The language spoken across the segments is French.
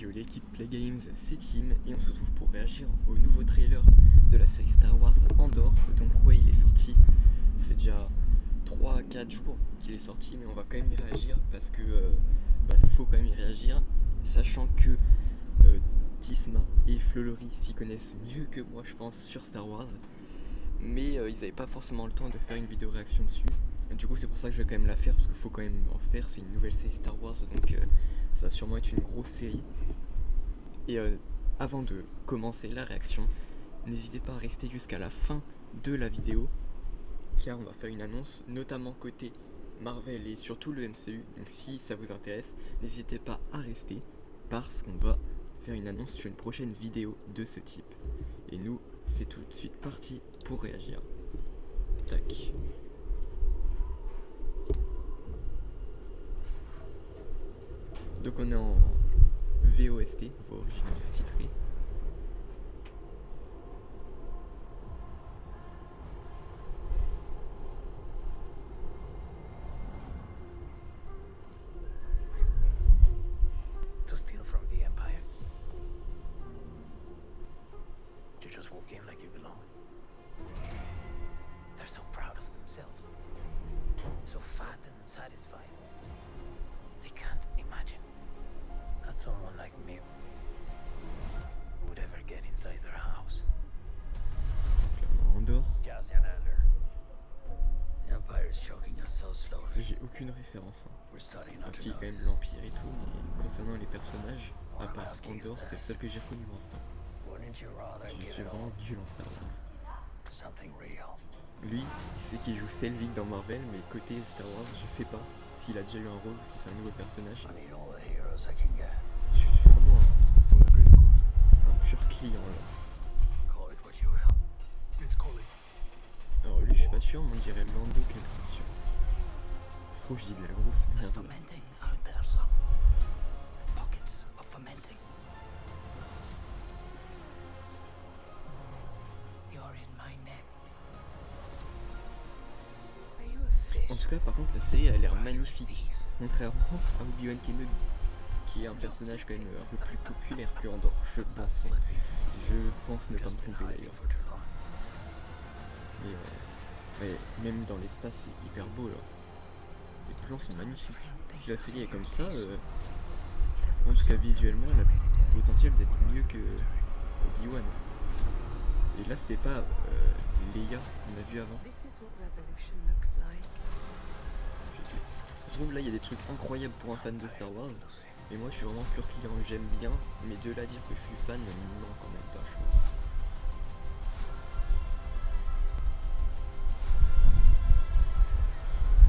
Yo l'équipe Play Games, c'est Tim et on se retrouve pour réagir au nouveau trailer de la série Star Wars Andor. Donc ouais, il est sorti, ça fait déjà 3-4 jours qu'il est sorti, mais on va quand même y réagir parce que faut quand même y réagir, sachant que Tisma et Fleury s'y connaissent mieux que moi je pense sur Star Wars, mais ils n'avaient pas forcément le temps de faire une vidéo réaction dessus. Du coup c'est pour ça que je vais quand même la faire, parce qu'il faut quand même en faire, c'est une nouvelle série Star Wars, donc ça va sûrement être une grosse série. Et avant de commencer la réaction, n'hésitez pas à rester jusqu'à la fin de la vidéo, car on va faire une annonce, notamment côté Marvel et surtout le MCU. Donc si ça vous intéresse, n'hésitez pas à rester, parce qu'on va faire une annonce sur une prochaine vidéo de ce type. Et nous, c'est tout de suite parti pour réagir. Tac. Donc on est en VOST, voix originale sous-titrée. To steal from the Empire? To just walk in like you belong? They're so proud of themselves. So fat and satisfied. They can't imagine that someone like me would ever get inside their house. Donc là on a Andor. Cassian Andor. The Empire is choking us so slowly. J'ai aucune référence. We're starting Enfin, not to si, quand même notice. l'Empire et tout, mais concernant les personnages, à part Andor, c'est le seul que j'ai reconnu pour l'instant. Wouldn't you rather Je give suis it vraiment all nul en Star Wars. to something real? Lui, c'est qui joue Selvig dans Marvel, mais côté Star Wars, je sais pas s'il a déjà eu un rôle ou si c'est un nouveau personnage. I need all the heroes I can get. Je suis vraiment For the greater good. un pur client là. Call it what you will. Let's call it. Alors lui, je suis pas sûr, mais on dirait Lando Calrissian. C'est trop, je dis de la grosse There's merde. fermenting out there, son. Pockets of fermenting. You're in my net. Are you a fish? En tout cas, par contre, la série a l'air Or are you a magnifique. thief? Contrairement à Obi-Wan Kenobi, qui est un personnage quand même un peu plus populaire que Andor, je Not pense. slipping. Je pense ne pas me Just been tromper hiding d'ailleurs. for too long. Et ouais, même dans l'espace, c'est hyper beau là. Les plans sont magnifiques. Si la série est comme ça, en tout cas visuellement, elle a le potentiel d'être mieux que Obi-Wan. Et là, c'était pas Leia qu'on a vu avant. This is what revolution looks like. Je sais. Ça se trouve, là, il y a des trucs incroyables pour un fan de Star Wars. Mais moi, je suis vraiment pur client. J'aime bien, mais de là à dire que je suis fan, non, quand même pas, je pense.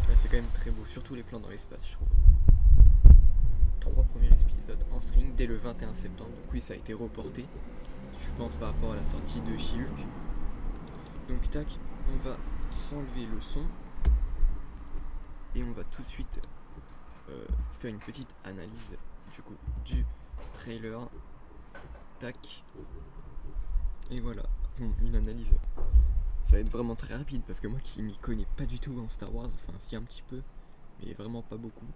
Ouais, c'est quand même très beau, surtout les plans dans l'espace, je trouve. 3 premiers épisodes en streaming dès le 21 septembre, donc oui, ça a été reporté, je pense, par rapport à la sortie de She-Hulk. Donc tac, on va s'enlever le son et on va tout de suite faire une petite analyse du coup du trailer. Tac, et voilà. Bon, une analyse, ça va être vraiment très rapide parce que moi qui m'y connais pas du tout en Star Wars, enfin si un petit peu, mais vraiment pas beaucoup.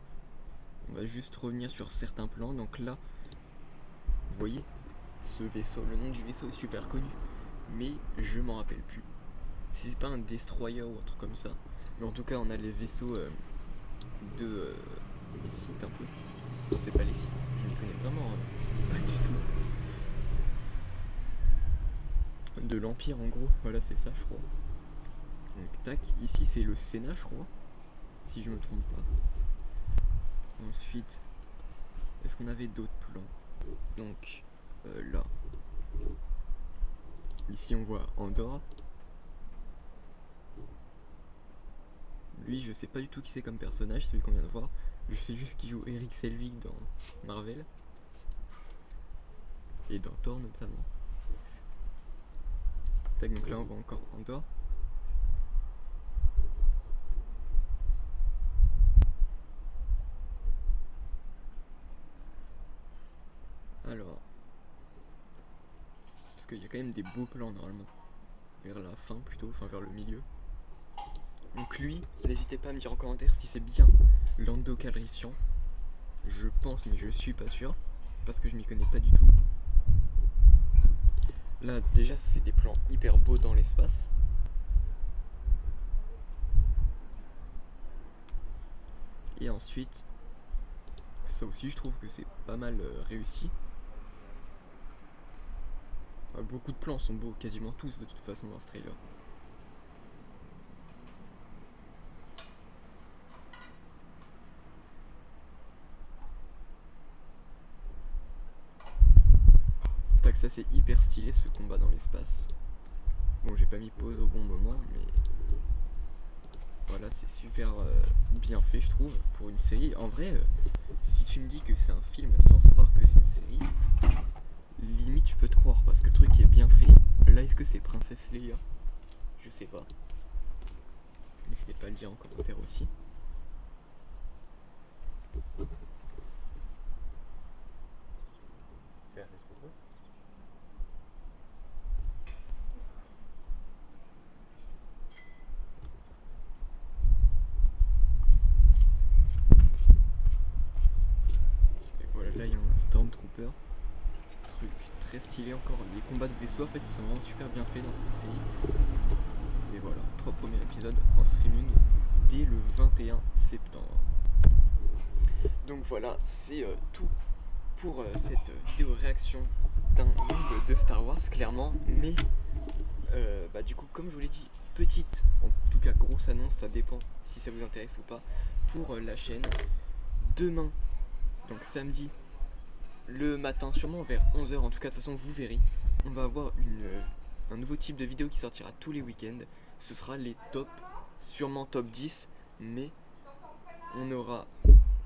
On va juste revenir sur certains plans. Donc là, vous voyez, ce vaisseau, le nom du vaisseau est super connu, mais je m'en rappelle plus. Si c'est pas un destroyer ou un truc comme ça, mais en tout cas on a les vaisseaux de des sites un peu. Enfin c'est pas les sites, je m'y connais vraiment pas du tout. De l'Empire en gros, voilà c'est ça je crois. Donc tac, ici c'est le Sénat je crois, si je me trompe pas. Ensuite, est-ce qu'on avait d'autres plans? Donc là, ici on voit Andor. Lui je sais pas du tout qui c'est comme personnage, celui qu'on vient de voir. Je sais juste qu'il joue Eric Selvig dans Marvel. Et dans Thor notamment. Tac, donc là on voit encore Andor. Alors, parce qu'il y a quand même des beaux plans normalement, vers la fin plutôt, enfin vers le milieu. Donc lui, n'hésitez pas à me dire en commentaire si c'est bien Lando Calrissian. Je pense, mais je suis pas sûr. parce que je m'y connais pas du tout. Là déjà c'est des plans hyper beaux dans l'espace. Et ensuite, ça aussi je trouve que c'est pas mal réussi. Beaucoup de plans sont beaux, quasiment tous de toute façon dans ce trailer. Tac, ça c'est hyper stylé ce combat dans l'espace. Bon, j'ai pas mis pause au bon moment, mais voilà, c'est super bien fait je trouve pour une série. En vrai, si tu me dis que c'est un film sans savoir que c'est une série, limite je peux te croire parce que le truc est bien fait. Là, est-ce que c'est Princesse Leia? Je sais pas. N'hésitez pas à le dire en commentaire aussi. Et voilà, là il y a un Stormtrooper. Truc très stylé encore. Les combats de vaisseaux en fait ils sont vraiment super bien faits dans cette série. Et voilà, 3 premiers épisodes en streaming dès le 21 septembre. Donc voilà, c'est tout pour cette vidéo réaction d'un noob de Star Wars clairement. Mais du coup comme je vous l'ai dit, petite, en tout cas grosse annonce, ça dépend si ça vous intéresse ou pas, pour la chaîne. Demain, donc samedi, le matin, sûrement vers 11 h, en tout cas de toute façon vous verrez, on va avoir un nouveau type de vidéo qui sortira tous les week-ends. Ce sera les tops, sûrement top 10, mais on aura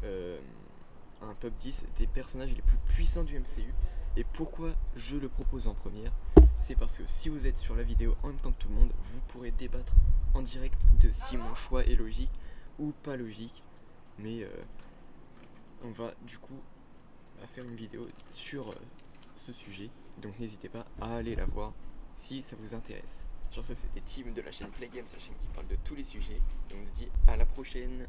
un top 10 des personnages les plus puissants du MCU. Et pourquoi je le propose en première? C'est parce que si vous êtes sur la vidéo en même temps que tout le monde, vous pourrez débattre en direct de si mon choix est logique ou pas logique. Mais on va du coup faire une vidéo sur ce sujet, donc n'hésitez pas à aller la voir si ça vous intéresse. Sur ce, c'était Tim de la chaîne Play Games, la chaîne qui parle de tous les sujets, et on se dit à la prochaine.